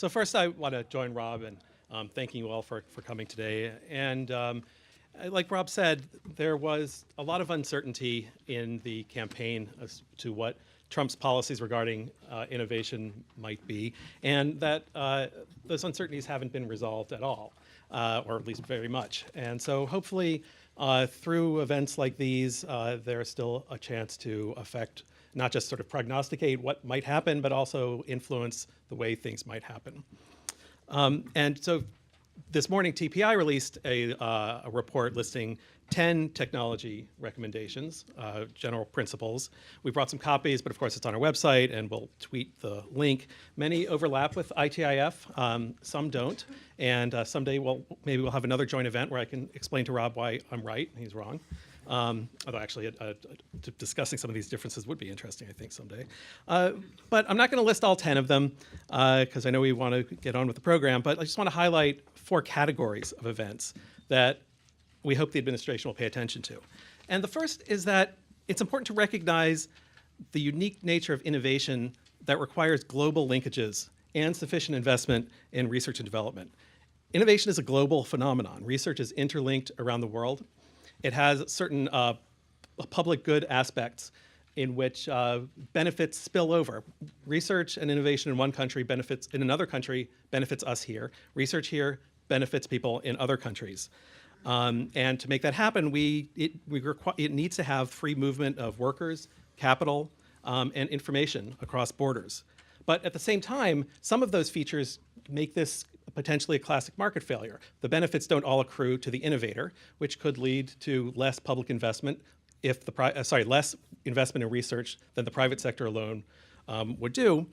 So first I want to join Rob in thanking you all for coming today. And like Rob said, there was a lot of uncertainty in the campaign as to what Trump's policies regarding innovation might be, and that those uncertainties haven't been resolved at all, or at least very much. And so hopefully through events like these, there's still a chance to affect, not just sort of prognosticate what might happen, but also influence the way things might happen. And so this morning, TPI released a report listing 10 technology recommendations, general principles. We brought some copies, but of course it's on our website, and we'll tweet the link. Many overlap with ITIF, some don't, and someday maybe we'll have another joint event where I can explain to Rob why I'm right and he's wrong. Although actually discussing some of these differences would be interesting, I think, someday. But I'm not going to list all 10 of them because I know we want to get on with the program, but I just want to highlight 4 categories of events that we hope the administration will pay attention to. And the first is that it's important to recognize the unique nature of innovation that requires global linkages and sufficient investment in research and development. Innovation is a global phenomenon. Research is interlinked around the world. It has certain public good aspects in which benefits spill over. Research and innovation in one country benefits, in another country benefits us here. Research here benefits people in other countries. And to make that happen, it needs to have free movement of workers, capital, and information across borders. But at the same time, some of those features make this potentially a classic market failure. The benefits don't all accrue to the innovator, which could lead to less public investment if less investment in research than the private sector alone would do,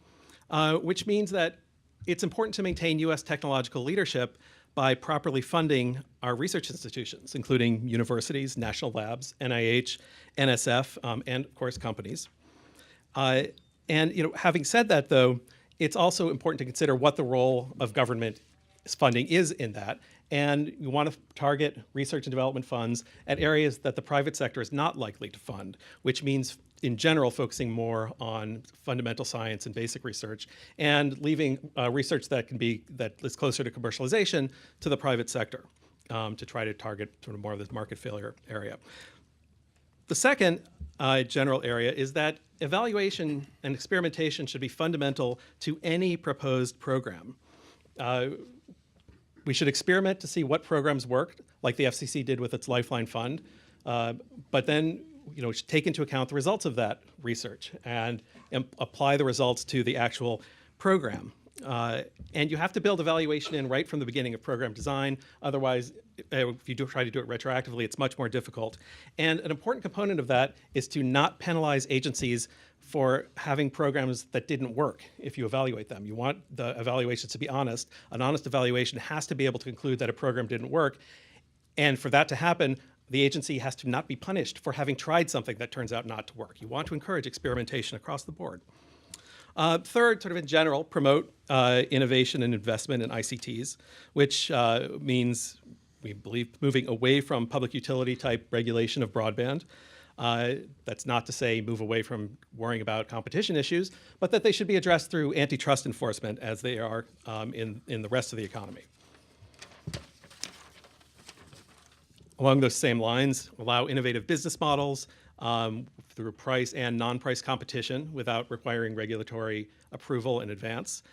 which means that it's important to maintain US technological leadership by properly funding our research institutions, including universities, national labs, NIH, NSF, and of course companies. And having said that, though, it's also important to consider what the role of government funding is in that. And you want to target research and development funds at areas that the private sector is not likely to fund, which means, in general, focusing more on fundamental science and basic research, and leaving research that is closer to commercialization to the private sector to try to target sort of more of this market failure area. The second general area is that evaluation and experimentation should be fundamental to any proposed program. We should experiment to see what programs work, like the FCC did with its Lifeline Fund, but then should take into account the results of that research and apply the results to the actual program. And you have to build evaluation in right from the beginning of program design. Otherwise, if you try to do it retroactively, it's much more difficult. And an important component of that is to not penalize agencies for having programs that didn't work if you evaluate them. You want the evaluations to be honest. An honest evaluation has to be able to conclude that a program didn't work. And for that to happen, the agency has to not be punished for having tried something that turns out not to work. You want to encourage experimentation across the board. Third, sort of in general, promote innovation and investment in ICTs, which means, we believe, moving away from public utility type regulation of broadband. That's not to say move away from worrying about competition issues, but that they should be addressed through antitrust enforcement as they are in the rest of the economy. Along those same lines, allow innovative business models through price and non-price competition without requiring regulatory approval in advance.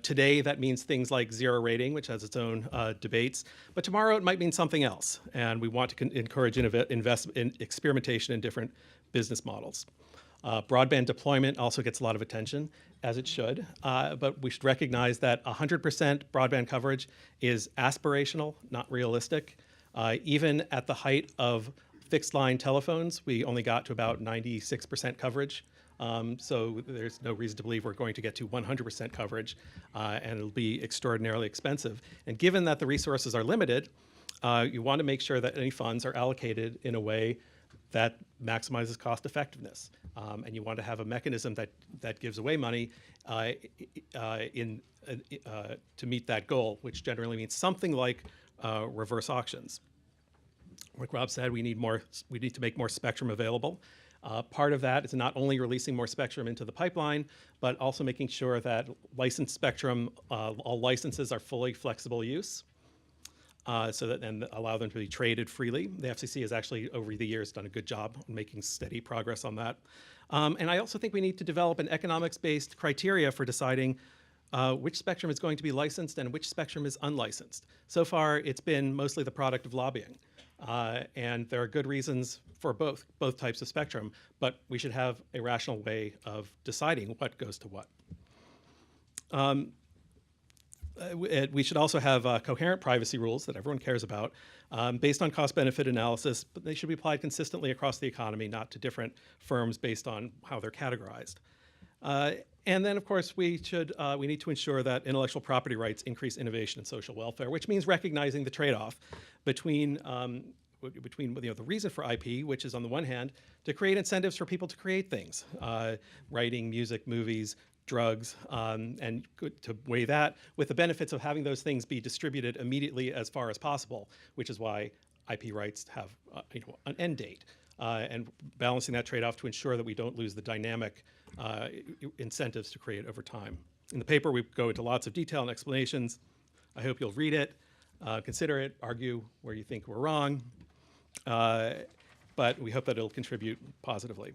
Today, that means things like zero rating, which has its own debates, but tomorrow it might mean something else, and we want to encourage investment in experimentation in different business models. Broadband deployment also gets a lot of attention, as it should, but we should recognize that 100% broadband coverage is aspirational, not realistic. Even at the height of fixed line telephones, we only got to about 96% coverage. So there's no reason to believe we're going to get to 100% coverage, and it'll be extraordinarily expensive. And given that the resources are limited, you want to make sure that any funds are allocated in a way that maximizes cost effectiveness. And you want to have a mechanism that gives away money to meet that goal, which generally means something like reverse auctions. Like Rob said, we need to make more spectrum available. Part of that is not only releasing more spectrum into the pipeline, but also making sure that licensed spectrum, all licenses are fully flexible use. So that and allow them to be traded freely. The FCC has actually, over the years, done a good job on making steady progress on that. And I also think we need to develop an economics-based criteria for deciding which spectrum is going to be licensed and which spectrum is unlicensed. So far, it's been mostly the product of lobbying. And there are good reasons for both types of spectrum, but we should have a rational way of deciding what goes to what. We should also have coherent privacy rules that everyone cares about, based on cost-benefit analysis, but they should be applied consistently across the economy, not to different firms based on how they're categorized. And then, of course, we need to ensure that intellectual property rights increase innovation and social welfare, which means recognizing the trade-off between the reason for IP, which is on the one hand to create incentives for people to create things, writing, music, movies, drugs, and to weigh that with the benefits of having those things be distributed immediately as far as possible, which is why IP rights have an end date, and balancing that trade-off to ensure that we don't lose the dynamic incentives to create over time. In the paper, we go into lots of detail and explanations. I hope you'll read it, consider it, argue where you think we're wrong, but we hope that it'll contribute positively.